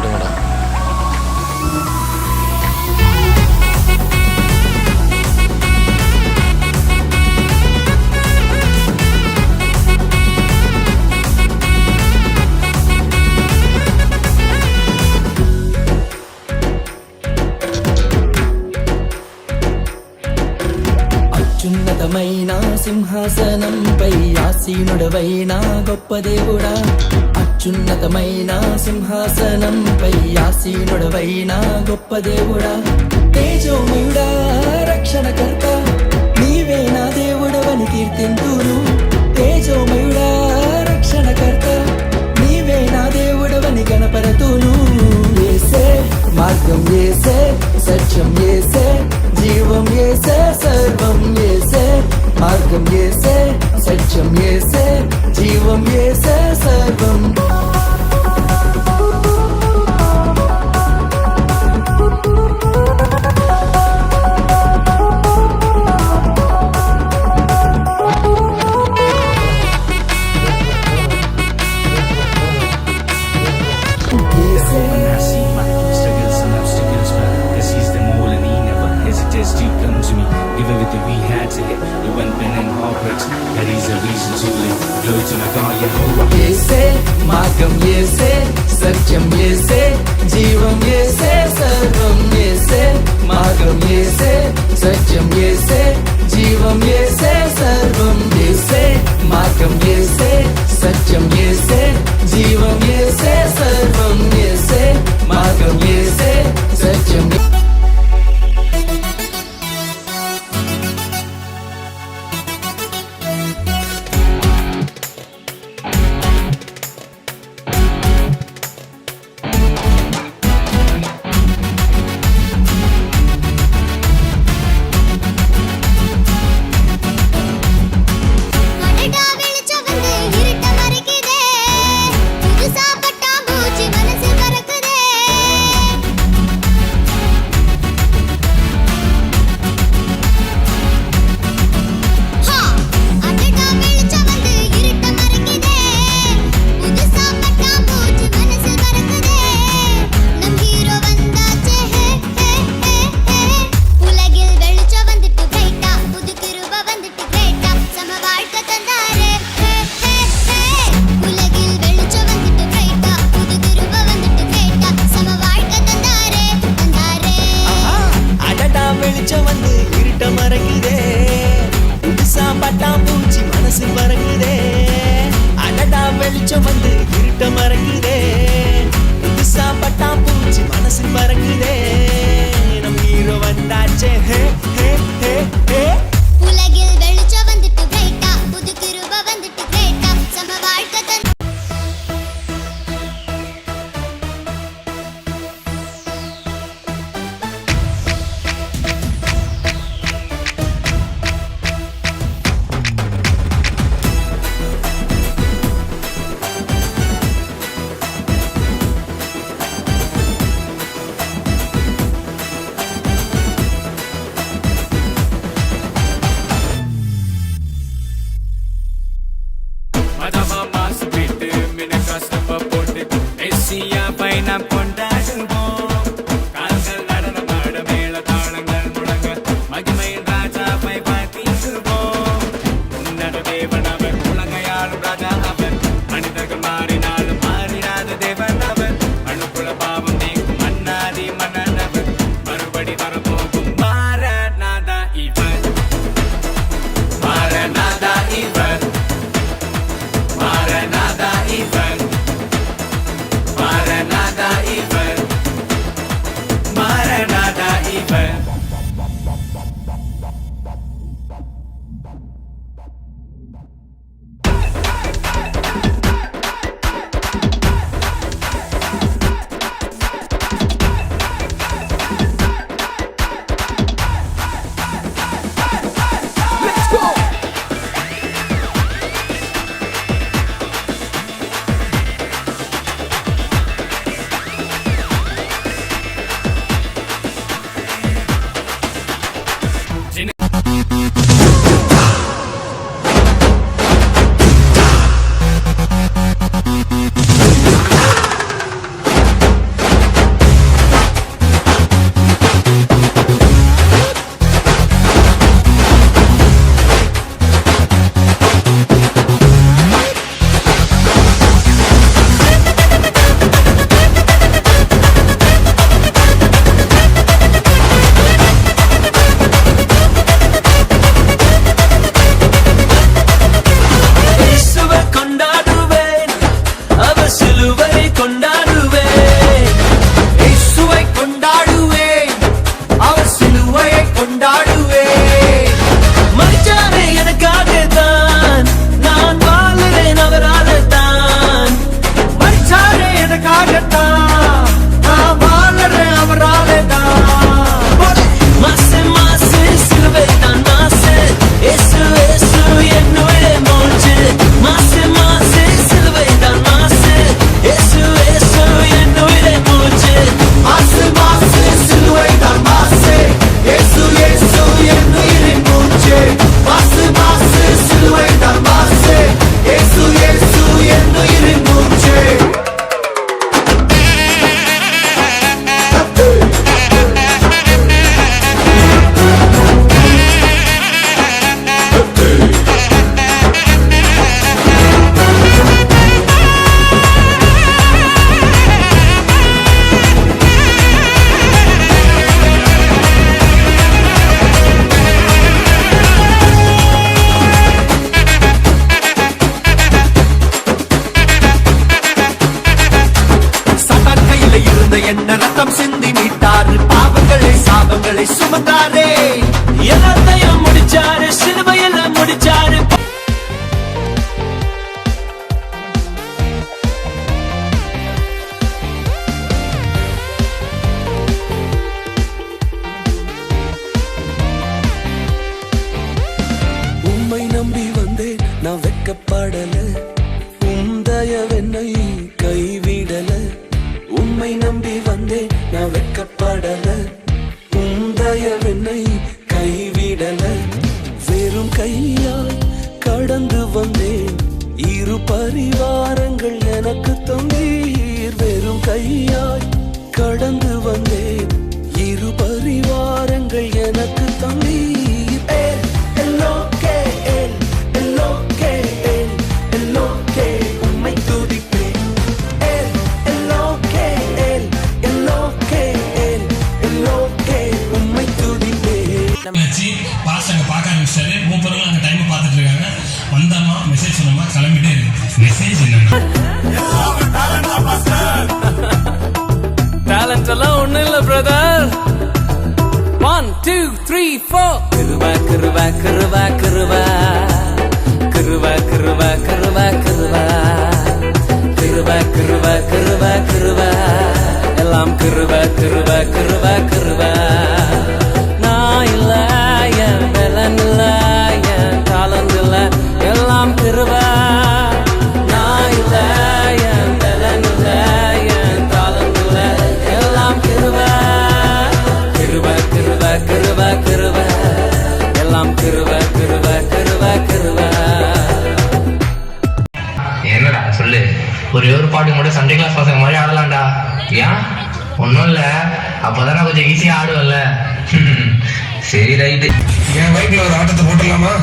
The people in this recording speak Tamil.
போடுங்கடா. అత్యున్నతమైన సింహాసనంపై ఆసీనుడవైన గొప్ప దేవుడా, అత్యున్నతమైన సింహాసనంపై ఆసీనుడవైన గొప్ప దేవుడా, తేజోమయుడా రక్షణకర్త నీవే నా దేవుడవని కీర్తింతును. తేజోమయుడా రక్షణకర్త నీవే నా దేవుడవని గణపరతును. యేసే మార్గం, యేసే సత్యం, యేసే జీవం, యేసే సర్వం, యేసే మార్గం, యేసే సత్యం, యేసే జీవం, యేసే సర్వం. You come to me, give everything we had to get. You went pen and heartbreaks, that is a reason to live. Glory to my God, Yehovah. యేసే మార్గం, యేసే సత్యం, యేసే జీవం, యేసే సర్వం, యేసే మార్గం, యేసే సత్యం, యేసే జీవం, యేసే సర్వం. యేసే మార్గం, యేసే సత్యం, యేసే జీవం, యేసే సర్వం, యేసే మార్గం, యేసే సత్యం. ரத்தம் சிந்தி மீட்டாரு பாவங்களை சாபங்களை சுமந்தாரே எல்லாத்தையும் முடிச்சாரு சிலுவையெல்லாம் முடிச்சாரு உம்மை நம்பி வந்தேன் நான் வெட்கப்படல உந்தயவென்னை கைவிடல உம்மை நம்பி வந்தேன் நான் வெட்கப்படல உந்தயவென்னை கைவிடல வெறும் கையால் கடந்து வந்தேன் இரு பரிவாரங்கள் எனக்கு தந்தீர் வெறும் கையால் கடந்து வந்தேன் இரு பரிவாரங்கள் எனக்கு தந்தீர் உம்மை துதிப்பேன் உம்மை துதிப்பேன் வச்சு பாஸ்ட் அங்கே பார்க்க ஆரம்பிச்சாரு மூப்பர்களும் அங்கே டைம் பார்த்துட்டு இருக்காங்க வந்தாமா மெசேஜ் சொன்னோமா கிளம்பிட்டே இருக்கு மெசேஜ் என்னன்னா டேலண்ட் எல்லாம் ஒண்ணும் இல்ல பிரதர் 1 2 3 4 கிருபா கிருபா கிருபா கிருபா கிருபா கிருபா கிருபா கிருபா கிருபா கிருபா கிருபா கிருபா எல்லாம் கிருபா கிருபா கிருபா கிருபா நான் இல்ல என் பலன் இல்ல என் தாளந்து இல்ல எல்லாம் கிருபா நான் இல்ல என் பலன் இல்ல என் தாளந்து இல்ல எல்லாம் கிருபா கிருபா கிருபா கிருபா கிருபா எல்லாம் கிருபா கிருபா கிருபா கிருபா என்னடா சொல்லு ஒரே ஒரு பாட்டு மட்டும் சண்டே கிளாஸ் பசங்க மாதிரி ஆடலாம்டா ஏன் ஒன்றும் இல்லை அப்போதான் நான் கொஞ்சம் ஈஸியாக ஆடுவேன்ல சரி ரைட்டு என் பைக்கில் ஒரு ஆட்டத்தை போட்டுடலாமா